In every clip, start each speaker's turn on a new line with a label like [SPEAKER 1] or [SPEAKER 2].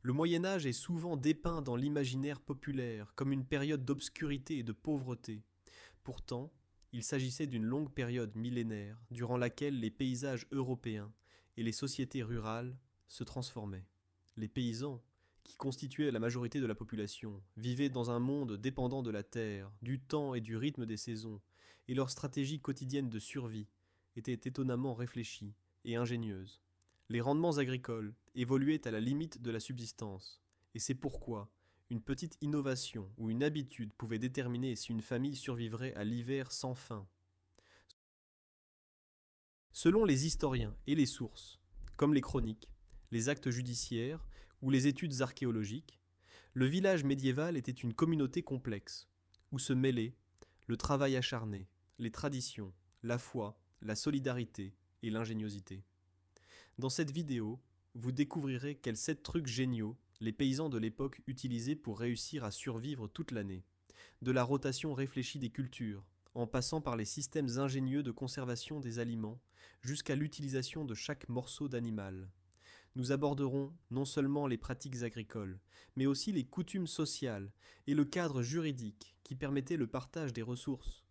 [SPEAKER 1] Le Moyen Âge est souvent dépeint dans l'imaginaire populaire comme une période d'obscurité et de pauvreté. Pourtant, il s'agissait d'une longue période millénaire durant laquelle les paysages européens et les sociétés rurales se transformaient. Les paysans, qui constituaient la majorité de la population, vivaient dans un monde dépendant de la terre, du temps et du rythme des saisons, et leur stratégie quotidienne de survie était étonnamment réfléchie et ingénieuse. Les rendements agricoles évoluaient à la limite de la subsistance, et c'est pourquoi une petite innovation ou une habitude pouvait déterminer si une famille survivrait à l'hiver sans fin. Selon les historiens et les sources, comme les chroniques, les actes judiciaires ou les études archéologiques, le village médiéval était une communauté complexe, où se mêlaient le travail acharné, les traditions, la foi, la solidarité et l'ingéniosité. Dans cette vidéo, vous découvrirez quels 7 trucs géniaux les paysans de l'époque utilisaient pour réussir à survivre toute l'année. De la rotation réfléchie des cultures, en passant par les systèmes ingénieux de conservation des aliments, jusqu'à l'utilisation de chaque morceau d'animal. Nous aborderons non seulement les pratiques agricoles, mais aussi les coutumes sociales et le cadre juridique qui permettait le partage des ressources.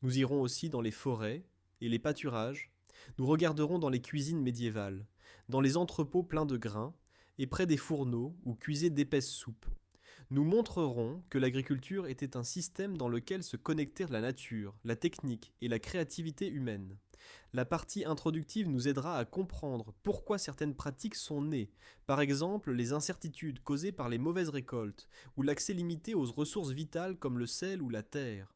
[SPEAKER 1] Nous irons aussi dans les forêts et les pâturages. Nous regarderons dans les cuisines médiévales, dans les entrepôts pleins de grains et près des fourneaux où cuisaient d'épaisses soupes. Nous montrerons que l'agriculture était un système dans lequel se connectèrent la nature, la technique et la créativité humaine. La partie introductive nous aidera à comprendre pourquoi certaines pratiques sont nées, par exemple les incertitudes causées par les mauvaises récoltes ou l'accès limité aux ressources vitales comme le sel ou la terre.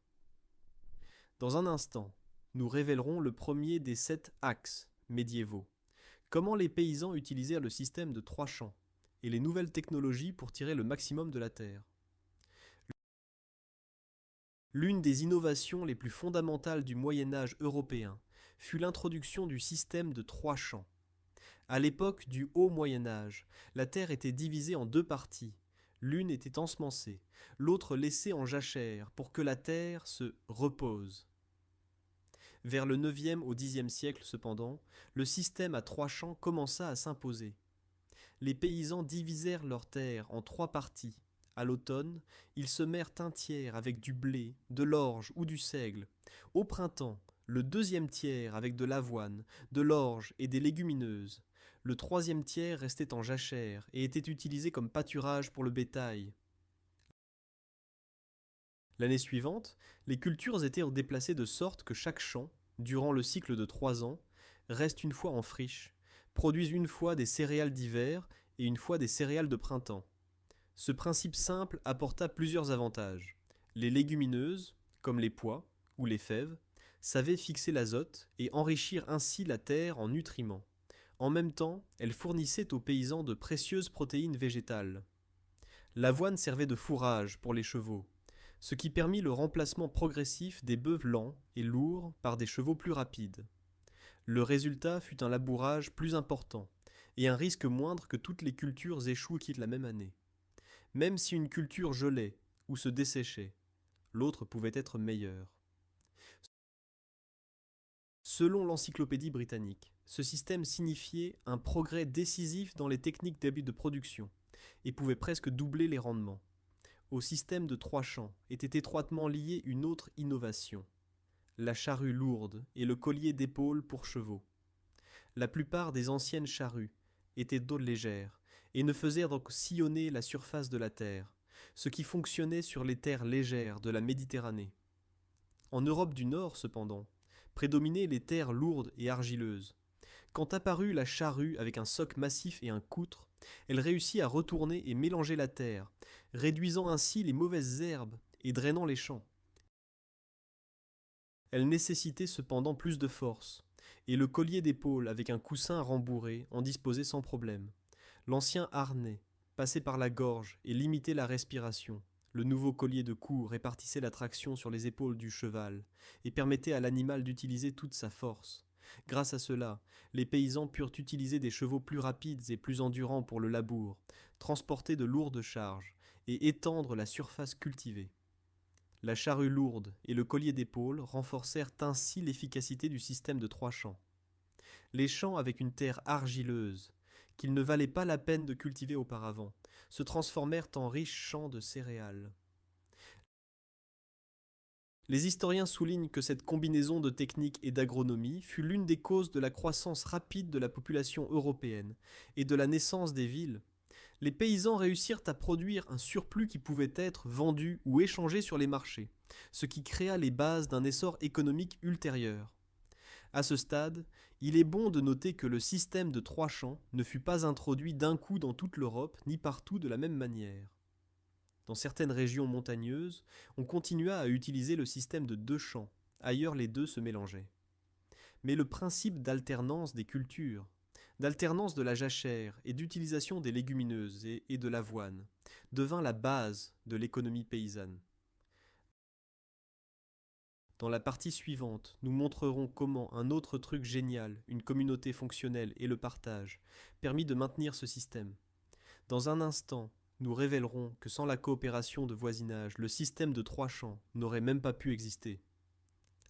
[SPEAKER 1] Dans un instant, nous révélerons le premier des 7 axes médiévaux. Comment les paysans utilisèrent le système de 3 champs et les nouvelles technologies pour tirer le maximum de la terre. L'une des innovations les plus fondamentales du Moyen Âge européen fut l'introduction du système de 3 champs. À l'époque du Haut Moyen Âge, la terre était divisée en 2 parties. L'une était ensemencée, l'autre laissée en jachère pour que la terre se repose. Vers le 9e au 10e siècle cependant, le système à 3 champs commença à s'imposer. Les paysans divisèrent leurs terres en 3 parties. À l'automne, ils semèrent un tiers avec du blé, de l'orge ou du seigle. Au printemps, le 2e tiers avec de l'avoine, de l'orge et des légumineuses. Le 3e tiers restait en jachère et était utilisé comme pâturage pour le bétail. L'année suivante, les cultures étaient déplacées de sorte que chaque champ, durant le cycle de 3 ans, reste une fois en friche, produise une fois des céréales d'hiver et une fois des céréales de printemps. Ce principe simple apporta plusieurs avantages. Les légumineuses, comme les pois ou les fèves, savaient fixer l'azote et enrichir ainsi la terre en nutriments. En même temps, elles fournissaient aux paysans de précieuses protéines végétales. L'avoine servait de fourrage pour les chevaux, ce qui permit le remplacement progressif des bœufs lents et lourds par des chevaux plus rapides. Le résultat fut un labourage plus important et un risque moindre que toutes les cultures échouent quittent la même année. Même si une culture gelait ou se desséchait, l'autre pouvait être meilleure. Selon l'Encyclopédie britannique, ce système signifiait un progrès décisif dans les techniques début de production et pouvait presque doubler les rendements. Au système de 3 champs était étroitement liée une autre innovation, la charrue lourde et le collier d'épaule pour chevaux. La plupart des anciennes charrues étaient d'eau légère et ne faisaient donc sillonner la surface de la terre, ce qui fonctionnait sur les terres légères de la Méditerranée. En Europe du Nord, cependant, prédominaient les terres lourdes et argileuses. Quand apparut la charrue avec un soc massif et un coutre, elle réussit à retourner et mélanger la terre, réduisant ainsi les mauvaises herbes et drainant les champs. Elle nécessitait cependant plus de force, et le collier d'épaule avec un coussin rembourré en disposait sans problème. L'ancien harnais passait par la gorge et limitait la respiration. Le nouveau collier de cou répartissait la traction sur les épaules du cheval et permettait à l'animal d'utiliser toute sa force. Grâce à cela, les paysans purent utiliser des chevaux plus rapides et plus endurants pour le labour, transporter de lourdes charges et étendre la surface cultivée. La charrue lourde et le collier d'épaule renforcèrent ainsi l'efficacité du système de 3 champs. Les champs avec une terre argileuse, qu'ils ne valaient pas la peine de cultiver auparavant, se transformèrent en riches champs de céréales. Les historiens soulignent que cette combinaison de techniques et d'agronomie fut l'une des causes de la croissance rapide de la population européenne et de la naissance des villes. Les paysans réussirent à produire un surplus qui pouvait être vendu ou échangé sur les marchés, ce qui créa les bases d'un essor économique ultérieur. À ce stade, il est bon de noter que le système de 3 champs ne fut pas introduit d'un coup dans toute l'Europe ni partout de la même manière. Dans certaines régions montagneuses, on continua à utiliser le système de 2 champs, ailleurs les deux se mélangeaient. Mais le principe d'alternance des cultures, d'alternance de la jachère et d'utilisation des légumineuses et de l'avoine devint la base de l'économie paysanne. Dans la partie suivante, nous montrerons comment un autre truc génial, une communauté fonctionnelle et le partage, permit de maintenir ce système. Dans un instant, nous révélerons que sans la coopération de voisinage, le système de 3 champs n'aurait même pas pu exister.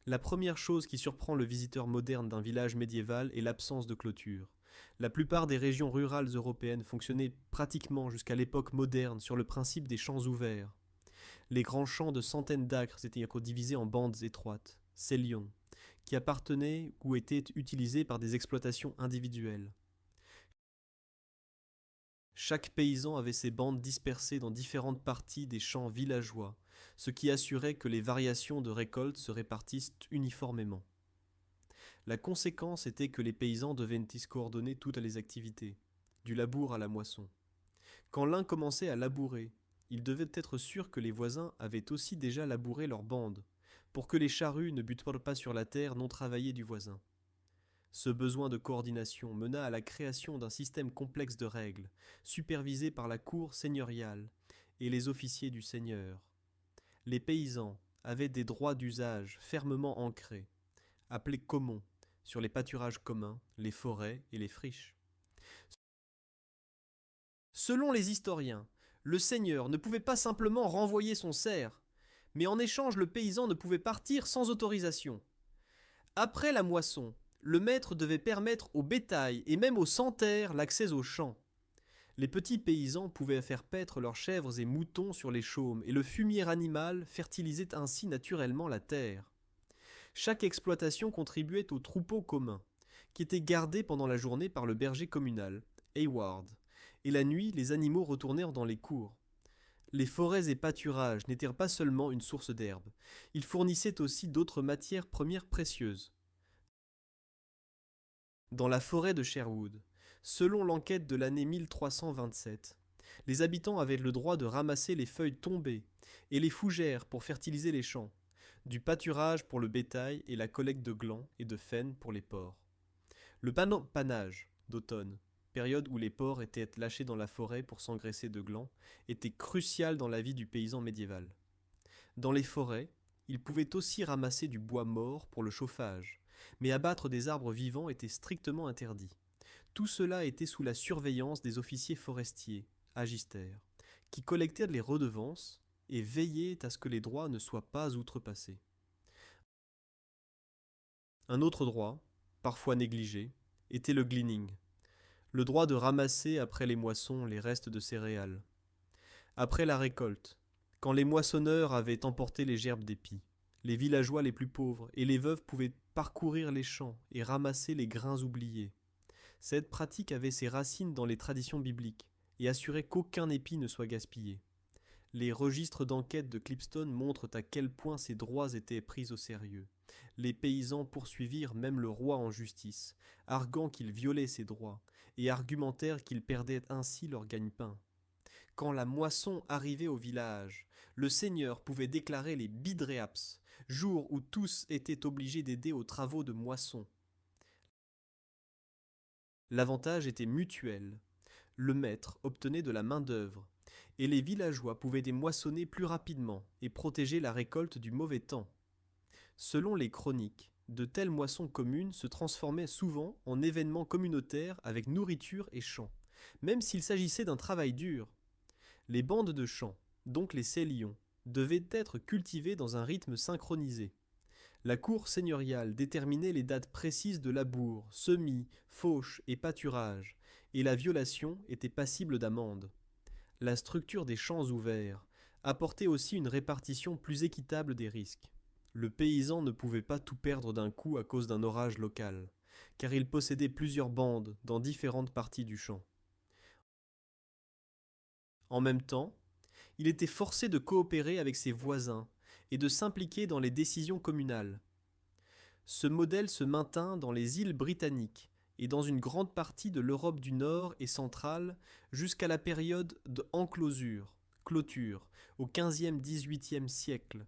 [SPEAKER 1] La première chose qui surprend le visiteur moderne d'un village médiéval est l'absence de clôture. La plupart des régions rurales européennes fonctionnaient pratiquement jusqu'à l'époque moderne sur le principe des champs ouverts. Les grands champs de centaines d'acres étaient divisés en bandes étroites, célions, qui appartenaient ou étaient utilisés par des exploitations individuelles. Chaque paysan avait ses bandes dispersées dans différentes parties des champs villageois, ce qui assurait que les variations de récolte se répartissent uniformément. La conséquence était que les paysans devaient coordonner toutes les activités, du labour à la moisson. Quand l'un commençait à labourer, il devait être sûr que les voisins avaient aussi déjà labouré leurs bandes, pour que les charrues ne butent pas sur la terre non travaillée du voisin. Ce besoin de coordination mena à la création d'un système complexe de règles, supervisé par la cour seigneuriale et les officiers du seigneur. Les paysans avaient des droits d'usage fermement ancrés, appelés commons, sur les pâturages communs, les forêts et les friches. Selon les historiens, le seigneur ne pouvait pas simplement renvoyer son serf, mais en échange le paysan ne pouvait partir sans autorisation. Après la moisson, le maître devait permettre au bétail et même aux sans-terre l'accès aux champs. Les petits paysans pouvaient faire paître leurs chèvres et moutons sur les chaumes, et le fumier animal fertilisait ainsi naturellement la terre. Chaque exploitation contribuait au troupeau commun, qui était gardé pendant la journée par le berger communal, Hayward, et la nuit les animaux retournèrent dans les cours. Les forêts et pâturages n'étaient pas seulement une source d'herbe, ils fournissaient aussi d'autres matières premières précieuses. Dans la forêt de Sherwood, selon l'enquête de l'année 1327, les habitants avaient le droit de ramasser les feuilles tombées et les fougères pour fertiliser les champs, du pâturage pour le bétail et la collecte de glands et de faine pour les porcs. Le panage d'automne, période où les porcs étaient lâchés dans la forêt pour s'engraisser de glands, était crucial dans la vie du paysan médiéval. Dans les forêts, il pouvait aussi ramasser du bois mort pour le chauffage, mais abattre des arbres vivants était strictement interdit. Tout cela était sous la surveillance des officiers forestiers, agistères, qui collectaient les redevances et veillaient à ce que les droits ne soient pas outrepassés. Un autre droit, parfois négligé, était le gleaning, le droit de ramasser après les moissons les restes de céréales. Après la récolte, quand les moissonneurs avaient emporté les gerbes d'épis, les villageois les plus pauvres et les veuves pouvaient parcourir les champs et ramasser les grains oubliés. Cette pratique avait ses racines dans les traditions bibliques et assurait qu'aucun épi ne soit gaspillé. Les registres d'enquête de Clipstone montrent à quel point ces droits étaient pris au sérieux. Les paysans poursuivirent même le roi en justice, arguant qu'il violait ses droits, et argumentèrent qu'ils perdaient ainsi leur gagne-pain. Quand la moisson arrivait au village, le seigneur pouvait déclarer les bidreaps, jour où tous étaient obligés d'aider aux travaux de moisson. L'avantage était mutuel. Le maître obtenait de la main-d'œuvre, et les villageois pouvaient démoissonner plus rapidement et protéger la récolte du mauvais temps. Selon les chroniques, de telles moissons communes se transformaient souvent en événements communautaires avec nourriture et chants, même s'il s'agissait d'un travail dur. Les bandes de chants, donc les célions, devaient être cultivées dans un rythme synchronisé. La cour seigneuriale déterminait les dates précises de labour, semis, fauche et pâturage, et la violation était passible d'amende. La structure des champs ouverts apportait aussi une répartition plus équitable des risques. Le paysan ne pouvait pas tout perdre d'un coup à cause d'un orage local, car il possédait plusieurs bandes dans différentes parties du champ. En même temps, il était forcé de coopérer avec ses voisins et de s'impliquer dans les décisions communales. Ce modèle se maintint dans les îles britanniques et dans une grande partie de l'Europe du Nord et centrale jusqu'à la période clôture, au XVe-XVIIIe siècle,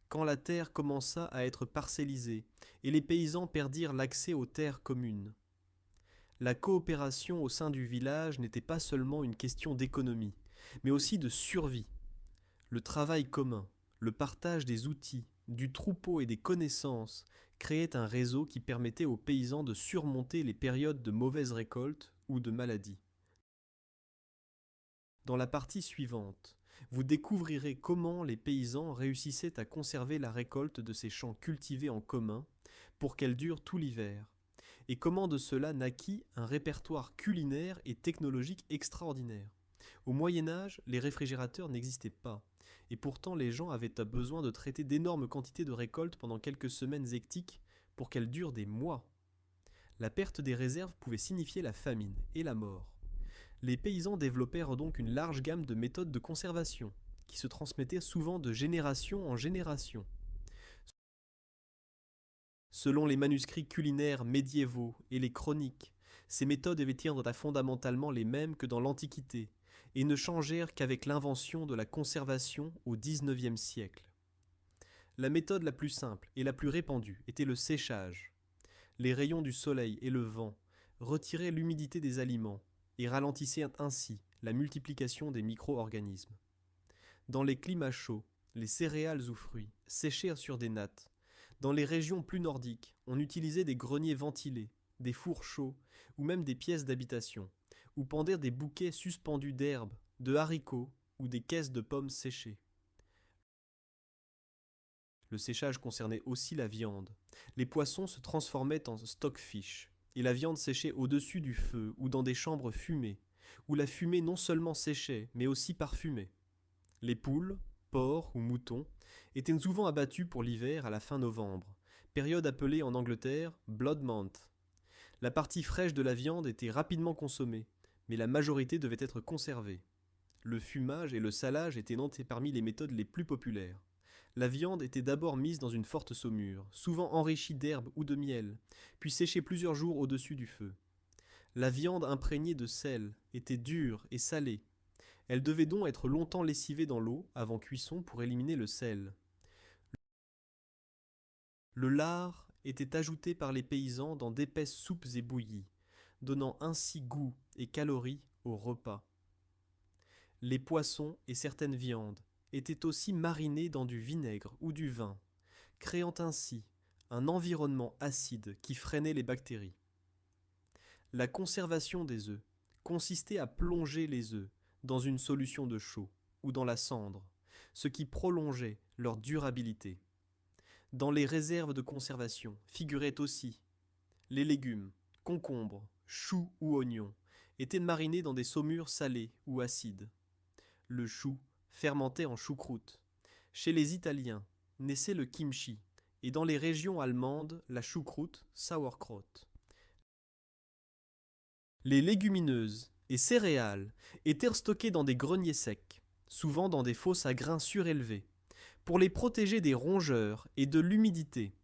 [SPEAKER 1] quand la terre commença à être parcellisée et les paysans perdirent l'accès aux terres communes. La coopération au sein du village n'était pas seulement une question d'économie, mais aussi de survie. Le travail commun, le partage des outils, du troupeau et des connaissances créait un réseau qui permettait aux paysans de surmonter les périodes de mauvaise récolte ou de maladie. Dans la partie suivante, vous découvrirez comment les paysans réussissaient à conserver la récolte de ces champs cultivés en commun pour qu'elle dure tout l'hiver, et comment de cela naquit un répertoire culinaire et technologique extraordinaire. Au Moyen Âge, les réfrigérateurs n'existaient pas, et pourtant les gens avaient besoin de traiter d'énormes quantités de récoltes pendant quelques semaines hectiques pour qu'elles durent des mois. La perte des réserves pouvait signifier la famine et la mort. Les paysans développèrent donc une large gamme de méthodes de conservation, qui se transmettaient souvent de génération en génération. Selon les manuscrits culinaires médiévaux et les chroniques, ces méthodes étaient fondamentalement les mêmes que dans l'Antiquité, et ne changèrent qu'avec l'invention de la conservation au XIXe siècle. La méthode la plus simple et la plus répandue était le séchage. Les rayons du soleil et le vent retiraient l'humidité des aliments et ralentissaient ainsi la multiplication des micro-organismes. Dans les climats chauds, les céréales ou fruits séchèrent sur des nattes. Dans les régions plus nordiques, on utilisait des greniers ventilés, des fours chauds ou même des pièces d'habitation, où pendaient des bouquets suspendus d'herbes, de haricots ou des caisses de pommes séchées. Le séchage concernait aussi la viande. Les poissons se transformaient en stockfish, et la viande séchait au-dessus du feu ou dans des chambres fumées, où la fumée non seulement séchait, mais aussi parfumait. Les poules, porcs ou moutons étaient souvent abattus pour l'hiver à la fin novembre, période appelée en Angleterre Blood Month. La partie fraîche de la viande était rapidement consommée, mais la majorité devait être conservée. Le fumage et le salage étaient notés parmi les méthodes les plus populaires. La viande était d'abord mise dans une forte saumure, souvent enrichie d'herbes ou de miel, puis séchée plusieurs jours au-dessus du feu. La viande imprégnée de sel était dure et salée. Elle devait donc être longtemps lessivée dans l'eau avant cuisson pour éliminer le sel. Le lard était ajouté par les paysans dans d'épaisses soupes et bouillies, donnant ainsi goût et calories au repas. Les poissons et certaines viandes étaient aussi marinés dans du vinaigre ou du vin, créant ainsi un environnement acide qui freinait les bactéries. La conservation des œufs consistait à plonger les œufs dans une solution de chaux ou dans la cendre, ce qui prolongeait leur durabilité. Dans les réserves de conservation figuraient aussi les légumes, concombres, choux ou oignons, étaient marinés dans des saumures salées ou acides. Le chou fermentait en choucroute. Chez les Italiens naissait le kimchi, et dans les régions allemandes, la choucroute, sauerkraut. Les légumineuses et céréales étaient stockées dans des greniers secs, souvent dans des fosses à grains surélevés, pour les protéger des rongeurs et de l'humidité.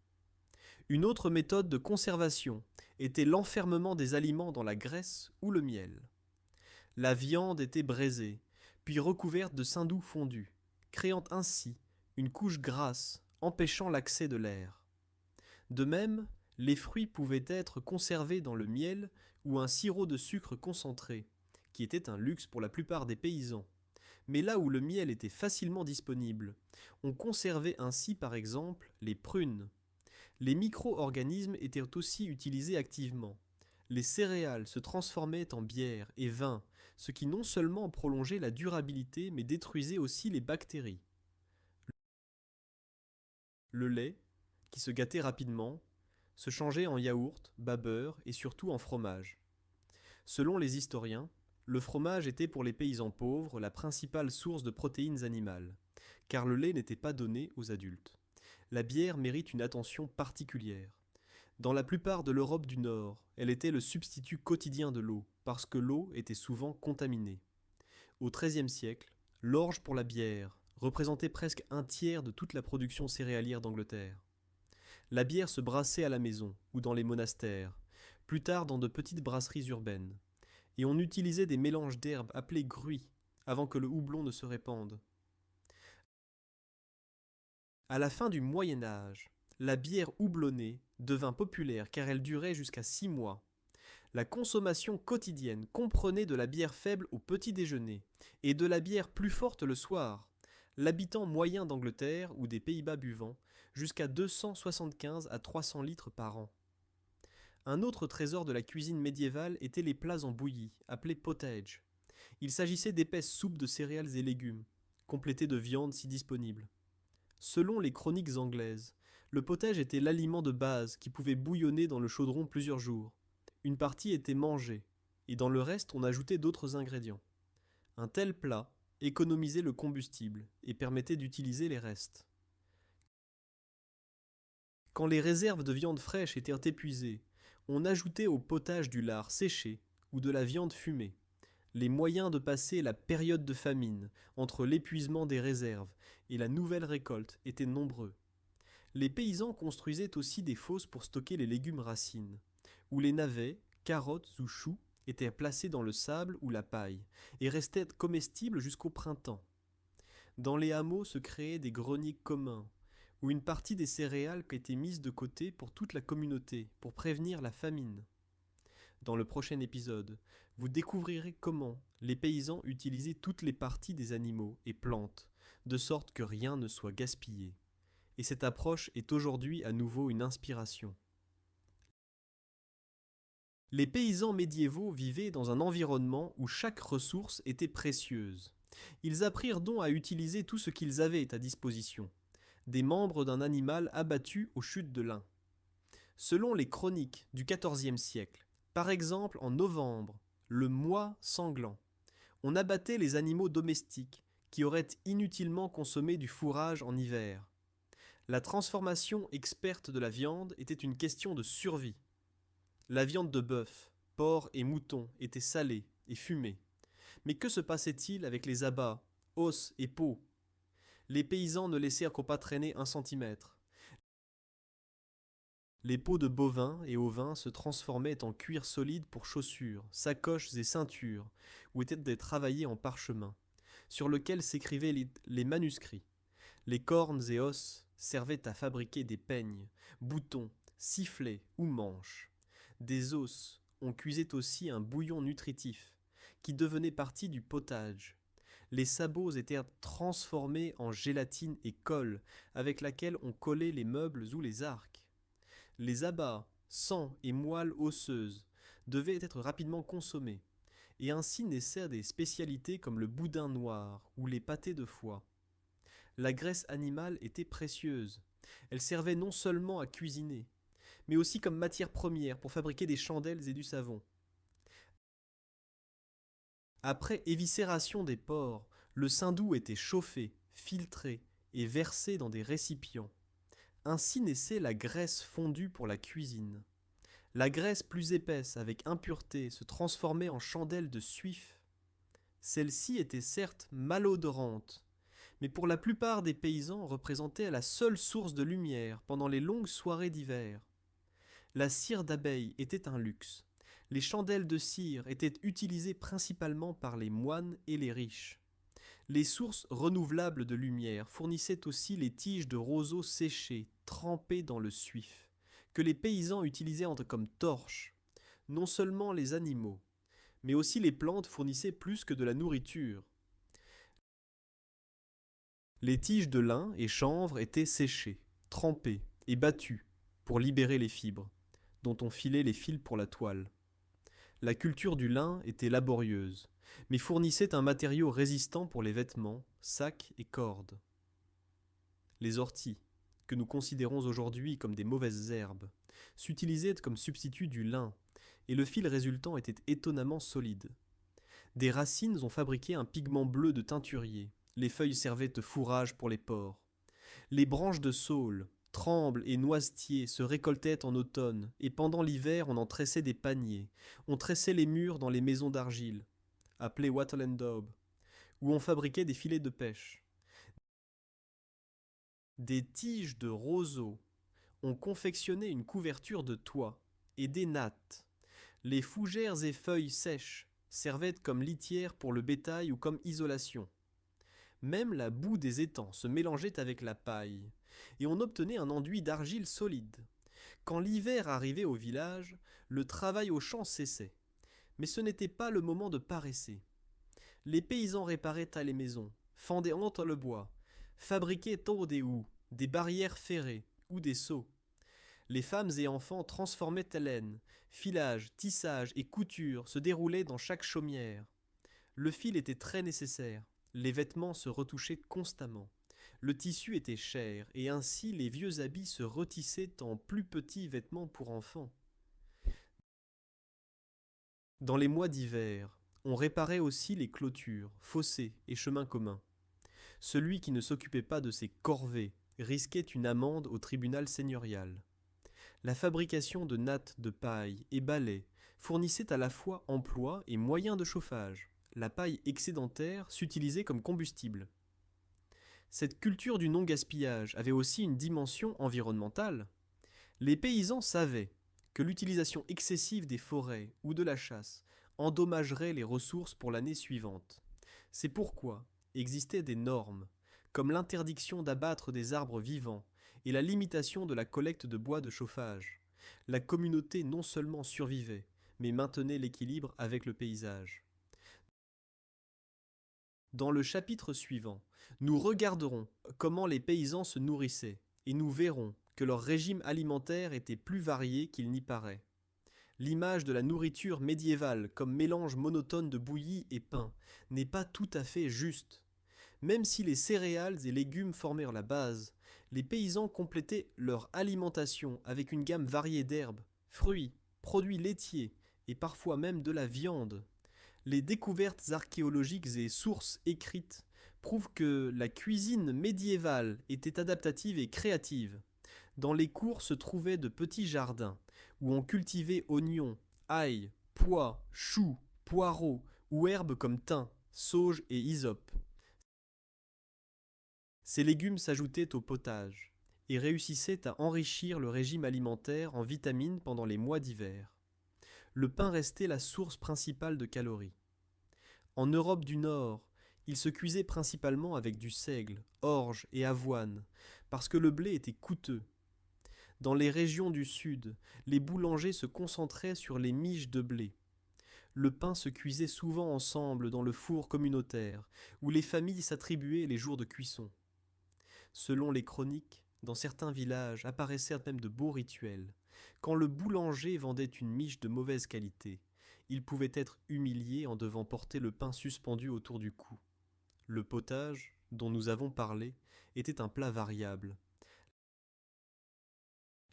[SPEAKER 1] Une autre méthode de conservation était l'enfermement des aliments dans la graisse ou le miel. La viande était braisée, puis recouverte de saindoux fondu, créant ainsi une couche grasse empêchant l'accès de l'air. De même, les fruits pouvaient être conservés dans le miel ou un sirop de sucre concentré, qui était un luxe pour la plupart des paysans. Mais là où le miel était facilement disponible, on conservait ainsi par exemple les prunes. Les micro-organismes étaient aussi utilisés activement. Les céréales se transformaient en bière et vin, ce qui non seulement prolongeait la durabilité mais détruisait aussi les bactéries. Le lait, qui se gâtait rapidement, se changeait en yaourt, bas beurre et surtout en fromage. Selon les historiens, le fromage était pour les paysans pauvres la principale source de protéines animales, car le lait n'était pas donné aux adultes. La bière mérite une attention particulière. Dans la plupart de l'Europe du Nord, elle était le substitut quotidien de l'eau, parce que l'eau était souvent contaminée. Au XIIIe siècle, l'orge pour la bière représentait presque un tiers de toute la production céréalière d'Angleterre. La bière se brassait à la maison ou dans les monastères, plus tard dans de petites brasseries urbaines, et on utilisait des mélanges d'herbes appelés gruits avant que le houblon ne se répande. À la fin du Moyen Âge, la bière houblonnée devint populaire car elle durait jusqu'à 6 mois. La consommation quotidienne comprenait de la bière faible au petit déjeuner et de la bière plus forte le soir. L'habitant moyen d'Angleterre ou des Pays-Bas buvant jusqu'à 275 à 300 litres par an. Un autre trésor de la cuisine médiévale étaient les plats en bouillie, appelés pottage. Il s'agissait d'épaisses soupes de céréales et légumes, complétées de viande si disponible. Selon les chroniques anglaises, le potage était l'aliment de base qui pouvait bouillonner dans le chaudron plusieurs jours. Une partie était mangée, et dans le reste on ajoutait d'autres ingrédients. Un tel plat économisait le combustible et permettait d'utiliser les restes. Quand les réserves de viande fraîche étaient épuisées, on ajoutait au potage du lard séché ou de la viande fumée. Les moyens de passer la période de famine entre l'épuisement des réserves et la nouvelle récolte étaient nombreux. Les paysans construisaient aussi des fosses pour stocker les légumes racines, où les navets, carottes ou choux étaient placés dans le sable ou la paille et restaient comestibles jusqu'au printemps. Dans les hameaux se créaient des greniers communs, où une partie des céréales était mise de côté pour toute la communauté, pour prévenir la famine. Dans le prochain épisode, vous découvrirez comment les paysans utilisaient toutes les parties des animaux et plantes, de sorte que rien ne soit gaspillé. Et cette approche est aujourd'hui à nouveau une inspiration. Les paysans médiévaux vivaient dans un environnement où chaque ressource était précieuse. Ils apprirent donc à utiliser tout ce qu'ils avaient à disposition, des membres d'un animal abattu aux chutes de l'Ain. Selon les chroniques du XIVe siècle, par exemple en novembre, le mois sanglant, on abattait les animaux domestiques qui auraient inutilement consommé du fourrage en hiver. La transformation experte de la viande était une question de survie. La viande de bœuf, porc et mouton était salée et fumée. Mais que se passait-il avec les abats, os et peaux? Les paysans ne laissèrent qu'au pas traîner 1 centimètre. Les peaux de bovins et ovins se transformaient en cuir solide pour chaussures, sacoches et ceintures, ou étaient travaillés en parchemin, sur lequel s'écrivaient les manuscrits. Les cornes et os servaient à fabriquer des peignes, boutons, sifflets ou manches. Des os, on cuisait aussi un bouillon nutritif, qui devenait partie du potage. Les sabots étaient transformés en gélatine et colle, avec laquelle on collait les meubles ou les arcs. Les abats, sang et moelle osseuse devaient être rapidement consommés, et ainsi naissaient des spécialités comme le boudin noir ou les pâtés de foie. La graisse animale était précieuse. Elle servait non seulement à cuisiner, mais aussi comme matière première pour fabriquer des chandelles et du savon. Après éviscération des porcs, le saindoux était chauffé, filtré et versé dans des récipients. Ainsi naissait la graisse fondue pour la cuisine. La graisse plus épaisse avec impureté se transformait en chandelle de suif. Celle-ci était certes malodorante, mais pour la plupart des paysans représentait la seule source de lumière pendant les longues soirées d'hiver. La cire d'abeille était un luxe. Les chandelles de cire étaient utilisées principalement par les moines et les riches. Les sources renouvelables de lumière fournissaient aussi les tiges de roseaux séchés, trempées dans le suif, que les paysans utilisaient comme torches. Non seulement les animaux, mais aussi les plantes fournissaient plus que de la nourriture. Les tiges de lin et chanvre étaient séchées, trempées et battues pour libérer les fibres, dont on filait les fils pour la toile. La culture du lin était laborieuse, mais fournissait un matériau résistant pour les vêtements, sacs et cordes. Les orties, que nous considérons aujourd'hui comme des mauvaises herbes, s'utilisaient comme substitut du lin, et le fil résultant était étonnamment solide. Des racines ont fabriqué un pigment bleu de teinturier, les feuilles servaient de fourrage pour les porcs. Les branches de saule, trembles et noisetiers se récoltaient en automne, et pendant l'hiver on en tressait des paniers, on tressait les murs dans les maisons d'argile, appelées wattle and daub, où on fabriquait des filets de pêche. Des tiges de roseau ont confectionné une couverture de toit, et des nattes. Les fougères et feuilles sèches servaient comme litière pour le bétail ou comme isolation. Même la boue des étangs se mélangeait avec la paille, et on obtenait un enduit d'argile solide. Quand l'hiver arrivait au village, le travail au champ cessait. Mais ce n'était pas le moment de paresser. Les paysans réparaient à les maisons, fendaient entre le bois, fabriquaient tôt des houes, des barrières ferrées ou des seaux. Les femmes et enfants transformaient à laine, filage, tissage et couture se déroulaient dans chaque chaumière. Le fil était très nécessaire. Les vêtements se retouchaient constamment. Le tissu était cher, et ainsi les vieux habits se retissaient en plus petits vêtements pour enfants. Dans les mois d'hiver, on réparait aussi les clôtures, fossés et chemins communs. Celui qui ne s'occupait pas de ces corvées risquait une amende au tribunal seigneurial. La fabrication de nattes de paille et balais fournissait à la fois emploi et moyens de chauffage. La paille excédentaire s'utilisait comme combustible. Cette culture du non-gaspillage avait aussi une dimension environnementale. Les paysans savaient que l'utilisation excessive des forêts ou de la chasse endommagerait les ressources pour l'année suivante. C'est pourquoi existaient des normes, comme l'interdiction d'abattre des arbres vivants et la limitation de la collecte de bois de chauffage. La communauté non seulement survivait, mais maintenait l'équilibre avec le paysage. Dans le chapitre suivant, nous regarderons comment les paysans se nourrissaient, et nous verrons que leur régime alimentaire était plus varié qu'il n'y paraît. L'image de la nourriture médiévale comme mélange monotone de bouillie et pain n'est pas tout à fait juste. Même si les céréales et légumes formèrent la base, les paysans complétaient leur alimentation avec une gamme variée d'herbes, fruits, produits laitiers et parfois même de la viande. Les découvertes archéologiques et sources écrites prouvent que la cuisine médiévale était adaptative et créative. Dans les cours se trouvaient de petits jardins où on cultivait oignons, ail, pois, choux, poireaux ou herbes comme thym, sauge et hysope. Ces légumes s'ajoutaient au potage et réussissaient à enrichir le régime alimentaire en vitamines pendant les mois d'hiver. Le pain restait la source principale de calories. En Europe du Nord, il se cuisait principalement avec du seigle, orge et avoine, parce que le blé était coûteux. Dans les régions du Sud, les boulangers se concentraient sur les miches de blé. Le pain se cuisait souvent ensemble dans le four communautaire, où les familles s'attribuaient les jours de cuisson. Selon les chroniques, dans certains villages apparaissaient même de beaux rituels. Quand le boulanger vendait une miche de mauvaise qualité, il pouvait être humilié en devant porter le pain suspendu autour du cou. Le potage, dont nous avons parlé, était un plat variable.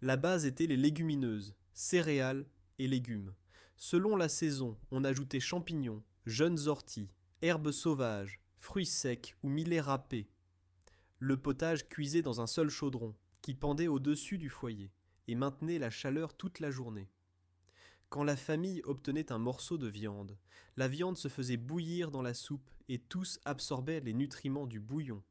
[SPEAKER 1] La base était les légumineuses, céréales et légumes. Selon la saison, on ajoutait champignons, jeunes orties, herbes sauvages, fruits secs ou millets râpés. Le potage cuisait dans un seul chaudron, qui pendait au-dessus du foyer, et maintenait la chaleur toute la journée. Quand la famille obtenait un morceau de viande, la viande se faisait bouillir dans la soupe et tous absorbaient les nutriments du bouillon.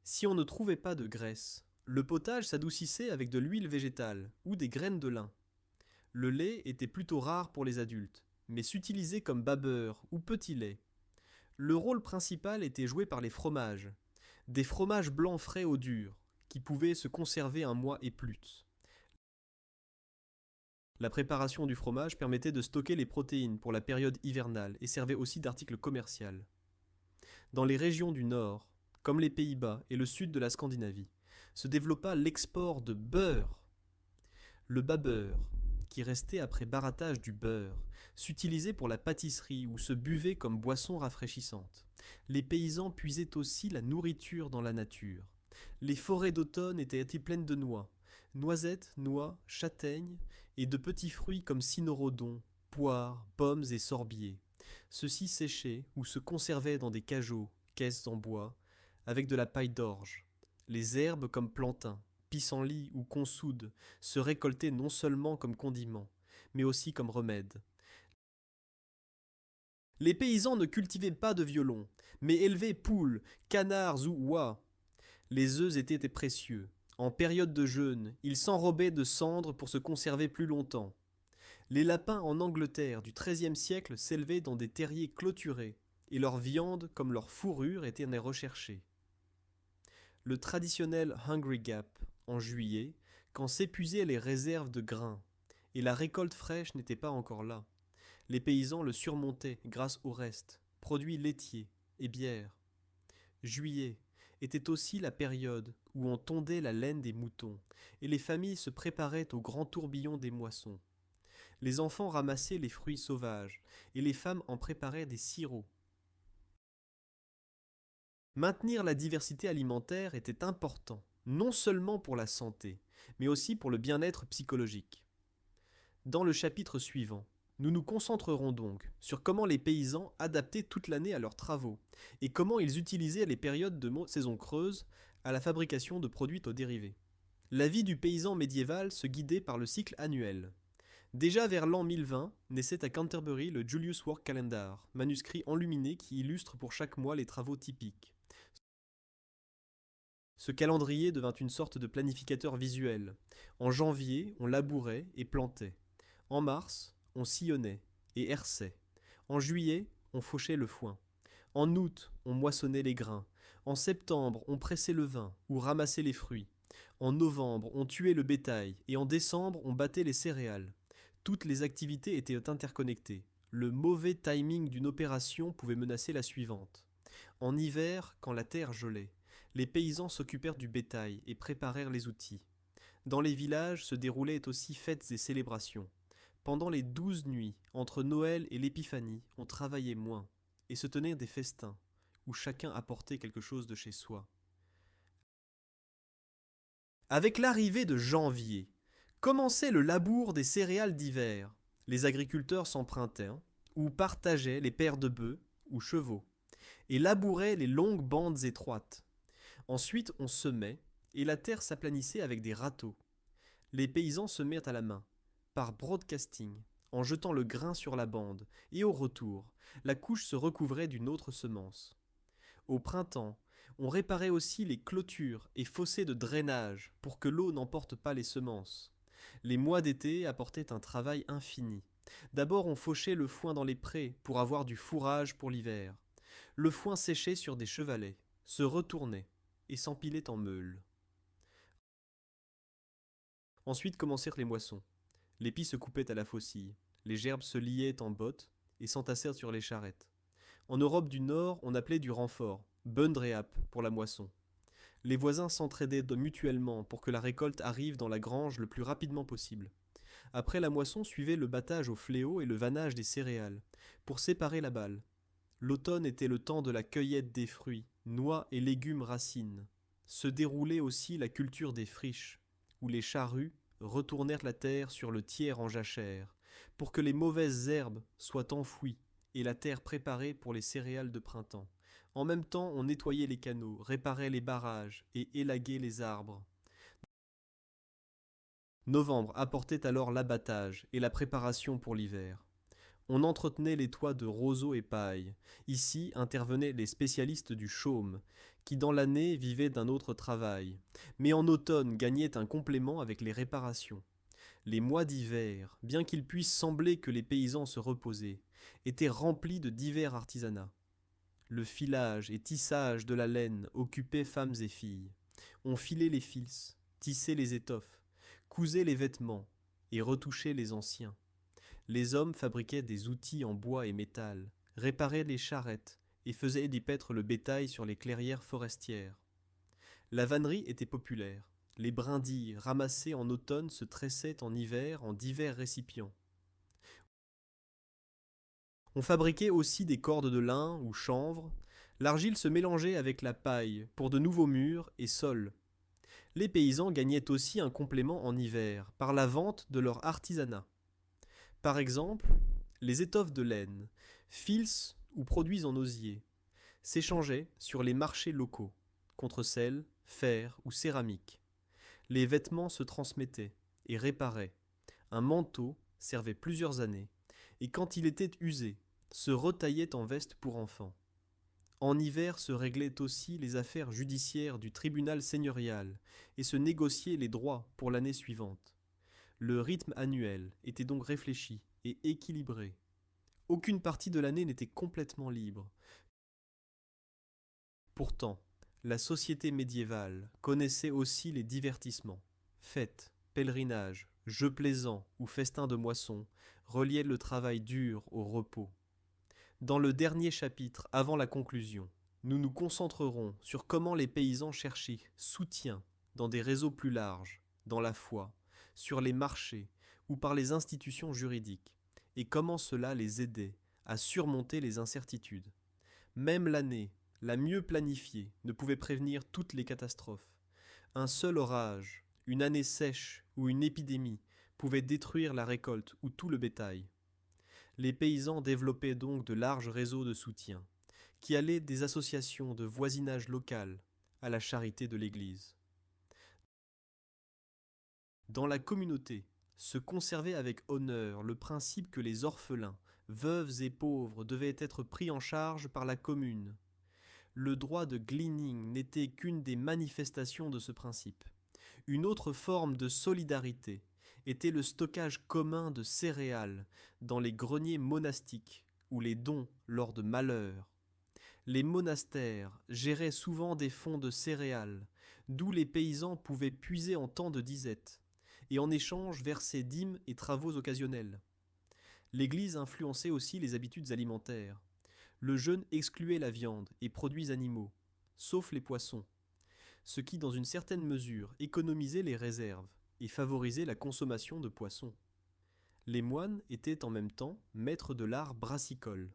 [SPEAKER 1] Si on ne trouvait pas de graisse, le potage s'adoucissait avec de l'huile végétale ou des graines de lin. Le lait était plutôt rare pour les adultes, mais s'utilisait comme babeur ou petit lait. Le rôle principal était joué par les fromages, des fromages blancs frais au dur, qui pouvaient se conserver un mois et plus. La préparation du fromage permettait de stocker les protéines pour la période hivernale et servait aussi d'article commercial. Dans les régions du Nord, comme les Pays-Bas et le sud de la Scandinavie, se développa l'export de beurre. Le babeur, qui restait après barattage du beurre, s'utilisait pour la pâtisserie ou se buvait comme boisson rafraîchissante. Les paysans puisaient aussi la nourriture dans la nature. Les forêts d'automne étaient pleines de noix, noisettes, noix, châtaignes, et de petits fruits comme cynorrhodons, poires, pommes et sorbiers. Ceux-ci séchaient ou se conservaient dans des cageots, caisses en bois, avec de la paille d'orge. Les herbes comme plantain, pissenlit ou consoude se récoltaient non seulement comme condiments, mais aussi comme remède. Les paysans ne cultivaient pas de violons, mais élevaient poules, canards ou oies. Les œufs étaient précieux. En période de jeûne, ils s'enrobaient de cendres pour se conserver plus longtemps. Les lapins en Angleterre du XIIIe siècle s'élevaient dans des terriers clôturés, et leur viande comme leur fourrure étaient recherchées. Le traditionnel Hungry Gap, en juillet, quand s'épuisaient les réserves de grains, et la récolte fraîche n'était pas encore là. Les paysans le surmontaient grâce au reste, produits laitiers et bières. Juillet était aussi la période où on tondait la laine des moutons, et les familles se préparaient au grand tourbillon des moissons. Les enfants ramassaient les fruits sauvages, et les femmes en préparaient des sirops. Maintenir la diversité alimentaire était important, non seulement pour la santé, mais aussi pour le bien-être psychologique. Dans le chapitre suivant, nous nous concentrerons donc sur comment les paysans adaptaient toute l'année à leurs travaux et comment ils utilisaient les périodes de saison creuse à la fabrication de produits aux dérivés. La vie du paysan médiéval se guidait par le cycle annuel. Déjà vers l'an 1020, naissait à Canterbury le Julius Work Calendar, manuscrit enluminé qui illustre pour chaque mois les travaux typiques. Ce calendrier devint une sorte de planificateur visuel. En janvier, on labourait et plantait. En mars, on sillonnait et herçait. En juillet, on fauchait le foin. En août, on moissonnait les grains. En septembre, on pressait le vin ou ramassait les fruits. En novembre, on tuait le bétail et en décembre, on battait les céréales. Toutes les activités étaient interconnectées. Le mauvais timing d'une opération pouvait menacer la suivante. En hiver, quand la terre gelait, les paysans s'occupèrent du bétail et préparèrent les outils. Dans les villages se déroulaient aussi fêtes et célébrations. Pendant les 12 nuits, entre Noël et l'Épiphanie, on travaillait moins, et se tenaient des festins, où chacun apportait quelque chose de chez soi. Avec l'arrivée de janvier, commençait le labour des céréales d'hiver. Les agriculteurs s'empruntaient, ou partageaient les paires de bœufs ou chevaux, et labouraient les longues bandes étroites. Ensuite, on semait, et la terre s'aplanissait avec des râteaux. Les paysans semaient à la main, par broadcasting, en jetant le grain sur la bande, et au retour, la couche se recouvrait d'une autre semence. Au printemps, on réparait aussi les clôtures et fossés de drainage pour que l'eau n'emporte pas les semences. Les mois d'été apportaient un travail infini. D'abord, on fauchait le foin dans les prés pour avoir du fourrage pour l'hiver. Le foin séchait sur des chevalets, se retournait et s'empilait en meules. Ensuite commencèrent les moissons. L'épi se coupait à la faucille, les gerbes se liaient en bottes et s'entassèrent sur les charrettes. En Europe du Nord, on appelait du renfort, bundreap pour la moisson. Les voisins s'entraidaient mutuellement pour que la récolte arrive dans la grange le plus rapidement possible. Après la moisson suivait le battage au fléau et le vannage des céréales, pour séparer la balle. L'automne était le temps de la cueillette des fruits, noix et légumes racines. Se déroulait aussi la culture des friches, où les charrues retournèrent la terre sur le tiers en jachère, pour que les mauvaises herbes soient enfouies et la terre préparée pour les céréales de printemps. En même temps, on nettoyait les canaux, réparait les barrages et élaguait les arbres. Novembre apportait alors l'abattage et la préparation pour l'hiver. On entretenait les toits de roseaux et paille. Ici intervenaient les spécialistes du chaume, qui dans l'année vivaient d'un autre travail, mais en automne gagnaient un complément avec les réparations. Les mois d'hiver, bien qu'il puisse sembler que les paysans se reposaient, étaient remplis de divers artisanats. Le filage et tissage de la laine occupaient femmes et filles. On filait les fils, tissait les étoffes, cousait les vêtements et retouchait les anciens. Les hommes fabriquaient des outils en bois et métal, réparaient les charrettes et faisaient dépaître le bétail sur les clairières forestières. La vannerie était populaire. Les brindilles ramassées en automne se tressaient en hiver en divers récipients. On fabriquait aussi des cordes de lin ou chanvre. L'argile se mélangeait avec la paille pour de nouveaux murs et sols. Les paysans gagnaient aussi un complément en hiver par la vente de leur artisanat. Par exemple, les étoffes de laine, filent ou produits en osier, s'échangeaient sur les marchés locaux, contre sel, fer ou céramique. Les vêtements se transmettaient et réparaient. Un manteau servait plusieurs années, et quand il était usé, se retaillait en veste pour enfants. En hiver se réglaient aussi les affaires judiciaires du tribunal seigneurial, et se négociaient les droits pour l'année suivante. Le rythme annuel était donc réfléchi et équilibré. Aucune partie de l'année n'était complètement libre. Pourtant, la société médiévale connaissait aussi les divertissements. Fêtes, pèlerinages, jeux plaisants ou festins de moisson reliaient le travail dur au repos. Dans le dernier chapitre, avant la conclusion, nous nous concentrerons sur comment les paysans cherchaient soutien dans des réseaux plus larges, dans la foi, sur les marchés ou par les institutions juridiques, et comment cela les aidait à surmonter les incertitudes. Même l'année, la mieux planifiée, ne pouvait prévenir toutes les catastrophes. Un seul orage, une année sèche ou une épidémie pouvait détruire la récolte ou tout le bétail. Les paysans développaient donc de larges réseaux de soutien, qui allaient des associations de voisinage local à la charité de l'Église. Dans la communauté, se conservait avec honneur le principe que les orphelins, veuves et pauvres devaient être pris en charge par la commune. Le droit de gleaning n'était qu'une des manifestations de ce principe. Une autre forme de solidarité était le stockage commun de céréales dans les greniers monastiques ou les dons lors de malheurs. Les monastères géraient souvent des fonds de céréales, d'où les paysans pouvaient puiser en temps de disette, et en échange verser dîmes et travaux occasionnels. L'Église influençait aussi les habitudes alimentaires. Le jeûne excluait la viande et produits animaux, sauf les poissons, ce qui, dans une certaine mesure, économisait les réserves et favorisait la consommation de poissons. Les moines étaient en même temps maîtres de l'art brassicole.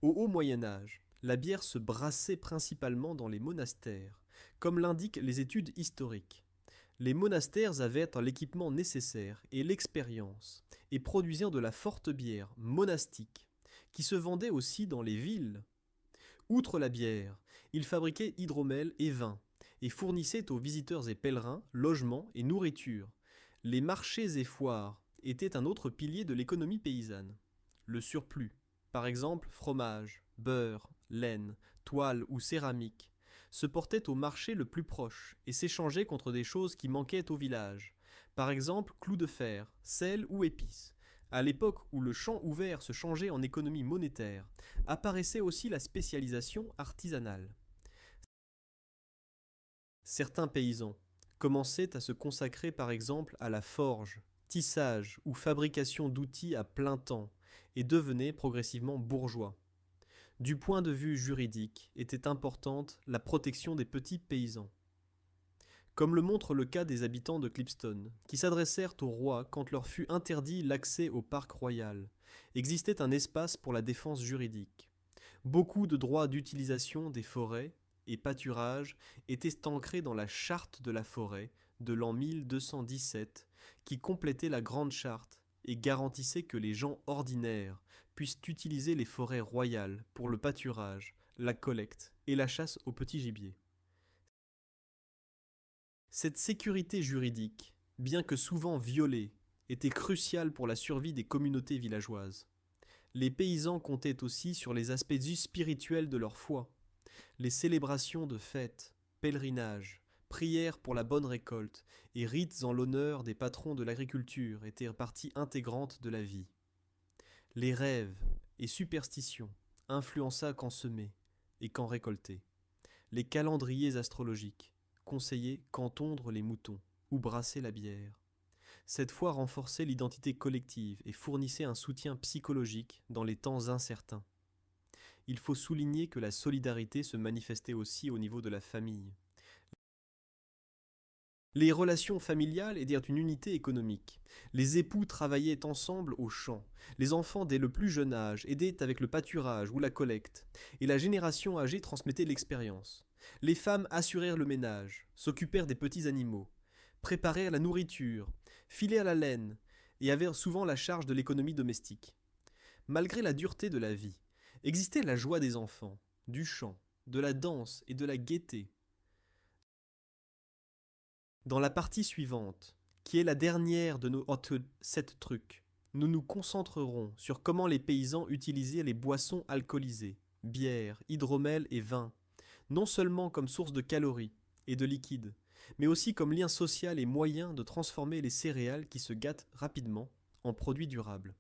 [SPEAKER 1] Au Haut Moyen Âge, la bière se brassait principalement dans les monastères, comme l'indiquent les études historiques. Les monastères avaient l'équipement nécessaire et l'expérience, et produisaient de la forte bière monastique, qui se vendait aussi dans les villes. Outre la bière, ils fabriquaient hydromel et vin, et fournissaient aux visiteurs et pèlerins logements et nourriture. Les marchés et foires étaient un autre pilier de l'économie paysanne. Le surplus, par exemple fromage, beurre, laine, toile ou céramique, se portait au marché le plus proche et s'échangeait contre des choses qui manquaient au village, par exemple clous de fer, sel ou épices. À l'époque où le champ ouvert se changeait en économie monétaire, apparaissait aussi la spécialisation artisanale. Certains paysans commençaient à se consacrer par exemple à la forge, tissage ou fabrication d'outils à plein temps et devenaient progressivement bourgeois. Du point de vue juridique, était importante la protection des petits paysans. Comme le montre le cas des habitants de Clipstone, qui s'adressèrent au roi quand leur fut interdit l'accès au parc royal, existait un espace pour la défense juridique. Beaucoup de droits d'utilisation des forêts et pâturages étaient ancrés dans la charte de la forêt de l'an 1217, qui complétait la Grande Charte et garantissait que les gens ordinaires puissent utiliser les forêts royales pour le pâturage, la collecte et la chasse au petit gibier. Cette sécurité juridique, bien que souvent violée, était cruciale pour la survie des communautés villageoises. Les paysans comptaient aussi sur les aspects spirituels de leur foi. Les célébrations de fêtes, pèlerinages, prières pour la bonne récolte et rites en l'honneur des patrons de l'agriculture étaient partie intégrante de la vie. Les rêves et superstitions influençaient quand semer et quand récolter. Les calendriers astrologiques conseillaient quand tondre les moutons ou brasser la bière. Cette foi renforçait l'identité collective et fournissait un soutien psychologique dans les temps incertains. Il faut souligner que la solidarité se manifestait aussi au niveau de la famille. Les relations familiales étaient une unité économique. Les époux travaillaient ensemble aux champs. Les enfants, dès le plus jeune âge, aidaient avec le pâturage ou la collecte. Et la génération âgée transmettait l'expérience. Les femmes assurèrent le ménage, s'occupèrent des petits animaux, préparèrent la nourriture, filèrent la laine, et avaient souvent la charge de l'économie domestique. Malgré la dureté de la vie, existait la joie des enfants, du chant, de la danse et de la gaieté. Dans la partie suivante, qui est la dernière de nos 7 trucs, nous nous concentrerons sur comment les paysans utilisaient les boissons alcoolisées, bière, hydromel et vin, non seulement comme source de calories et de liquide, mais aussi comme lien social et moyen de transformer les céréales qui se gâtent rapidement en produits durables.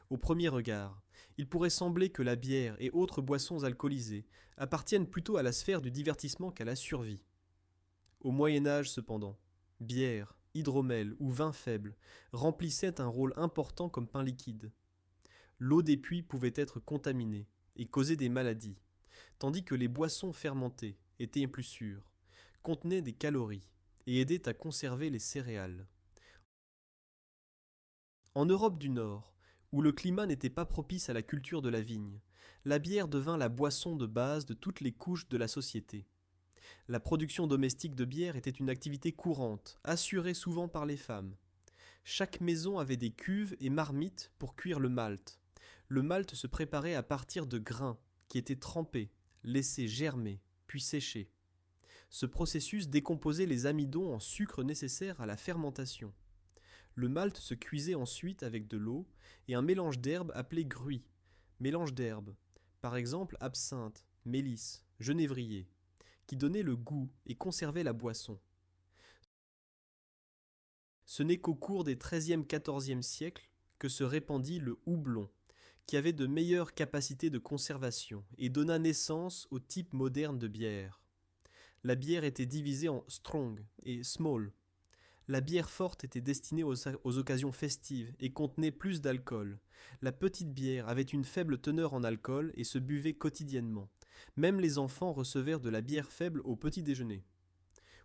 [SPEAKER 1] Au premier regard, il pourrait sembler que la bière et autres boissons alcoolisées appartiennent plutôt à la sphère du divertissement qu'à la survie. Au Moyen Âge cependant, bière, hydromel ou vin faible remplissaient un rôle important comme pain liquide. L'eau des puits pouvait être contaminée et causer des maladies, tandis que les boissons fermentées étaient plus sûres, contenaient des calories et aidaient à conserver les céréales. En Europe du Nord, où le climat n'était pas propice à la culture de la vigne, la bière devint la boisson de base de toutes les couches de la société. La production domestique de bière était une activité courante, assurée souvent par les femmes. Chaque maison avait des cuves et marmites pour cuire le malt. Le malt se préparait à partir de grains qui étaient trempés, laissés germer, puis séchés. Ce processus décomposait les amidons en sucre nécessaires à la fermentation. Le malt se cuisait ensuite avec de l'eau et un mélange d'herbes appelé gruy. Mélange d'herbes, par exemple absinthe, mélisse, genévrier, qui donnait le goût et conservait la boisson. Ce n'est qu'au cours des XIIIe-XIVe siècles que se répandit le houblon, qui avait de meilleures capacités de conservation et donna naissance au type moderne de bière. La bière était divisée en strong et small. La bière forte était destinée aux occasions festives et contenait plus d'alcool. La petite bière avait une faible teneur en alcool et se buvait quotidiennement. Même les enfants recevèrent de la bière faible au petit déjeuner.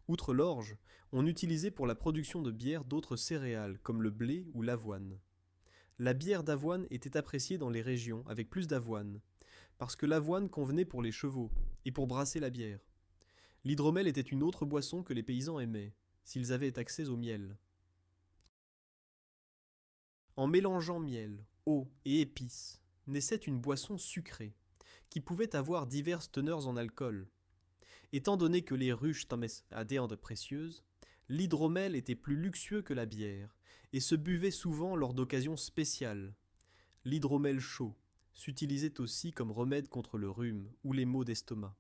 [SPEAKER 1] Outre l'orge, on utilisait pour la production de bière d'autres céréales comme le blé ou l'avoine. La bière d'avoine était appréciée dans les régions avec plus d'avoine, parce que l'avoine convenait pour les chevaux et pour brasser la bière. L'hydromel était une autre boisson que les paysans aimaient, s'ils avaient accès au miel. En mélangeant miel, eau et épices, naissait une boisson sucrée, qui pouvait avoir diverses teneurs en alcool. Étant donné que les ruches des de précieuses, l'hydromel était plus luxueux que la bière, et se buvait souvent lors d'occasions spéciales. L'hydromel chaud s'utilisait aussi comme remède contre le rhume ou les maux d'estomac.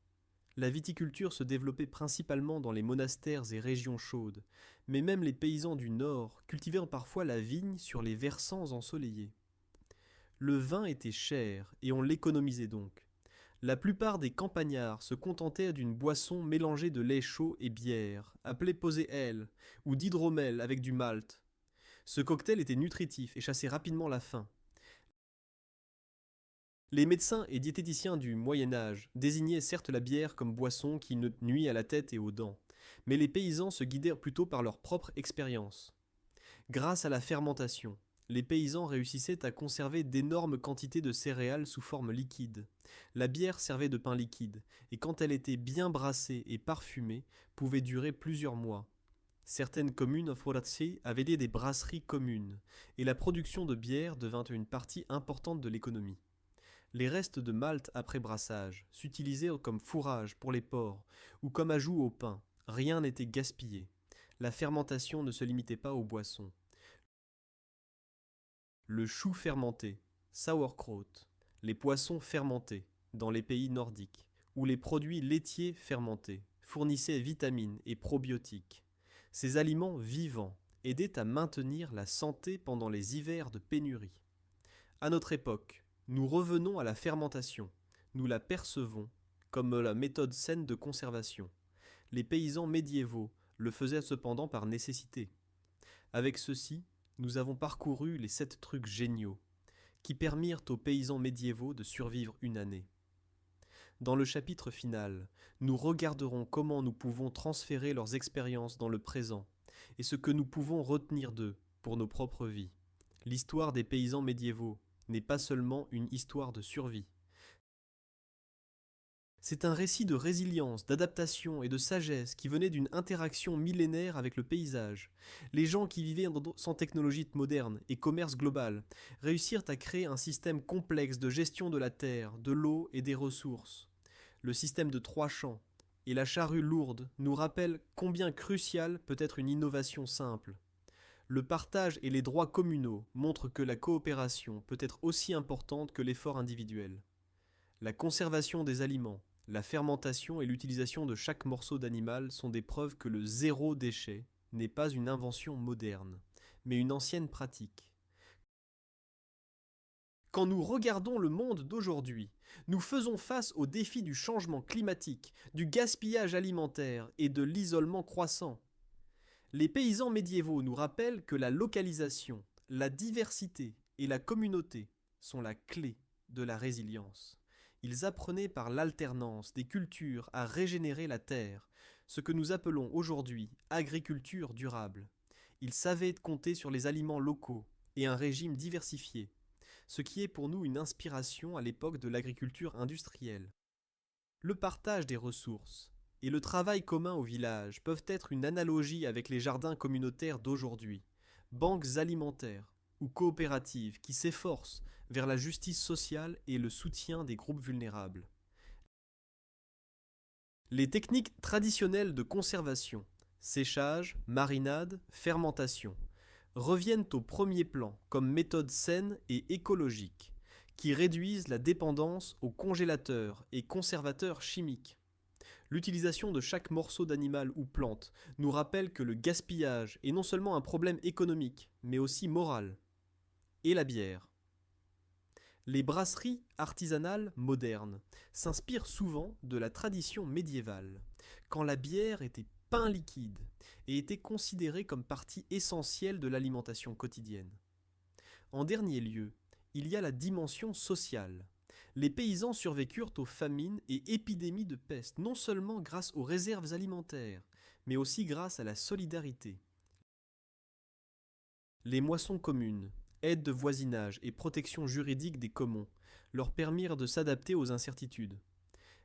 [SPEAKER 1] La viticulture se développait principalement dans les monastères et régions chaudes, mais même les paysans du Nord cultivaient parfois la vigne sur les versants ensoleillés. Le vin était cher et on l'économisait donc. La plupart des campagnards se contentaient d'une boisson mélangée de lait chaud et bière, appelée posé ale, ou d'hydromel avec du malt. Ce cocktail était nutritif et chassait rapidement la faim. Les médecins et diététiciens du Moyen Âge désignaient certes la bière comme boisson qui ne nuit à la tête et aux dents, mais les paysans se guidèrent plutôt par leur propre expérience. Grâce à la fermentation, les paysans réussissaient à conserver d'énormes quantités de céréales sous forme liquide. La bière servait de pain liquide, et quand elle était bien brassée et parfumée, pouvait durer plusieurs mois. Certaines communes forazier avaient des brasseries communes, et la production de bière devint une partie importante de l'économie. Les restes de malt après brassage s'utilisaient comme fourrage pour les porcs ou comme ajout au pain. Rien n'était gaspillé. La fermentation ne se limitait pas aux boissons. Le chou fermenté, sauerkraut, les poissons fermentés dans les pays nordiques, ou les produits laitiers fermentés fournissaient vitamines et probiotiques. Ces aliments vivants aidaient à maintenir la santé pendant les hivers de pénurie. À notre époque, nous revenons à la fermentation. Nous la percevons comme la méthode saine de conservation. Les paysans médiévaux le faisaient cependant par nécessité. Avec ceci, nous avons parcouru les 7 trucs géniaux qui permirent aux paysans médiévaux de survivre une année. Dans le chapitre final, nous regarderons comment nous pouvons transférer leurs expériences dans le présent et ce que nous pouvons retenir d'eux pour nos propres vies. L'histoire des paysans médiévaux n'est pas seulement une histoire de survie. C'est un récit de résilience, d'adaptation et de sagesse qui venait d'une interaction millénaire avec le paysage. Les gens qui vivaient sans technologie moderne et commerce global réussirent à créer un système complexe de gestion de la terre, de l'eau et des ressources. Le système de 3 champs et la charrue lourde nous rappellent combien cruciale peut être une innovation simple. Le partage et les droits communaux montrent que la coopération peut être aussi importante que l'effort individuel. La conservation des aliments, la fermentation et l'utilisation de chaque morceau d'animal sont des preuves que le zéro déchet n'est pas une invention moderne, mais une ancienne pratique. Quand nous regardons le monde d'aujourd'hui, nous faisons face aux défis du changement climatique, du gaspillage alimentaire et de l'isolement croissant. Les paysans médiévaux nous rappellent que la localisation, la diversité et la communauté sont la clé de la résilience. Ils apprenaient par l'alternance des cultures à régénérer la terre, ce que nous appelons aujourd'hui agriculture durable. Ils savaient compter sur les aliments locaux et un régime diversifié, ce qui est pour nous une inspiration à l'époque de l'agriculture industrielle. Le partage des ressources et le travail commun au village peuvent être une analogie avec les jardins communautaires d'aujourd'hui, banques alimentaires ou coopératives qui s'efforcent vers la justice sociale et le soutien des groupes vulnérables. Les techniques traditionnelles de conservation, séchage, marinade, fermentation, reviennent au premier plan comme méthodes saines et écologiques, qui réduisent la dépendance aux congélateurs et conservateurs chimiques. L'utilisation de chaque morceau d'animal ou plante nous rappelle que le gaspillage est non seulement un problème économique, mais aussi moral. Et la bière. Les brasseries artisanales modernes s'inspirent souvent de la tradition médiévale, quand la bière était pain liquide et était considérée comme partie essentielle de l'alimentation quotidienne. En dernier lieu, il y a la dimension sociale. Les paysans survécurent aux famines et épidémies de peste, non seulement grâce aux réserves alimentaires, mais aussi grâce à la solidarité. Les moissons communes, aides de voisinage et protection juridique des communs leur permirent de s'adapter aux incertitudes.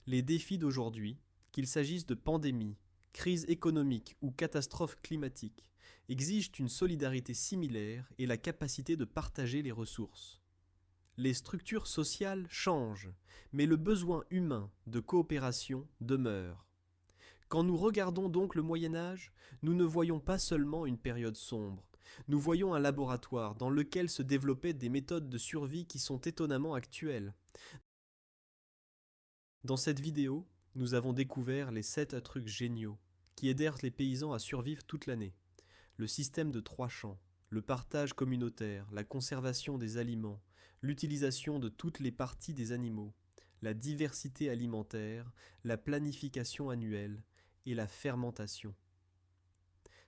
[SPEAKER 1] Les défis d'aujourd'hui, qu'il s'agisse de pandémies, crises économiques ou catastrophes climatiques, exigent une solidarité similaire et la capacité de partager les ressources. Les structures sociales changent, mais le besoin humain de coopération demeure. Quand nous regardons donc le Moyen Âge, nous ne voyons pas seulement une période sombre, nous voyons un laboratoire dans lequel se développaient des méthodes de survie qui sont étonnamment actuelles. Dans cette vidéo, nous avons découvert les 7 trucs géniaux qui aidèrent les paysans à survivre toute l'année. Le système de 3 champs, le partage communautaire, la conservation des aliments, l'utilisation de toutes les parties des animaux, la diversité alimentaire, la planification annuelle et la fermentation.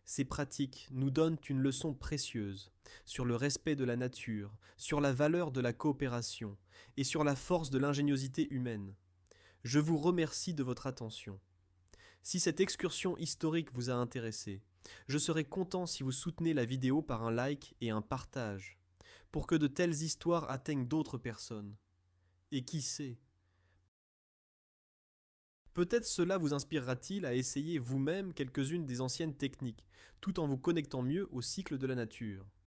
[SPEAKER 1] Ces pratiques nous donnent une leçon précieuse sur le respect de la nature, sur la valeur de la coopération et sur la force de l'ingéniosité humaine. Je vous remercie de votre attention. Si cette excursion historique vous a intéressé, je serai content si vous soutenez la vidéo par un like et un partage, pour que de telles histoires atteignent d'autres personnes. Et qui sait, peut-être cela vous inspirera-t-il à essayer vous-même quelques-unes des anciennes techniques, tout en vous connectant mieux au cycle de la nature.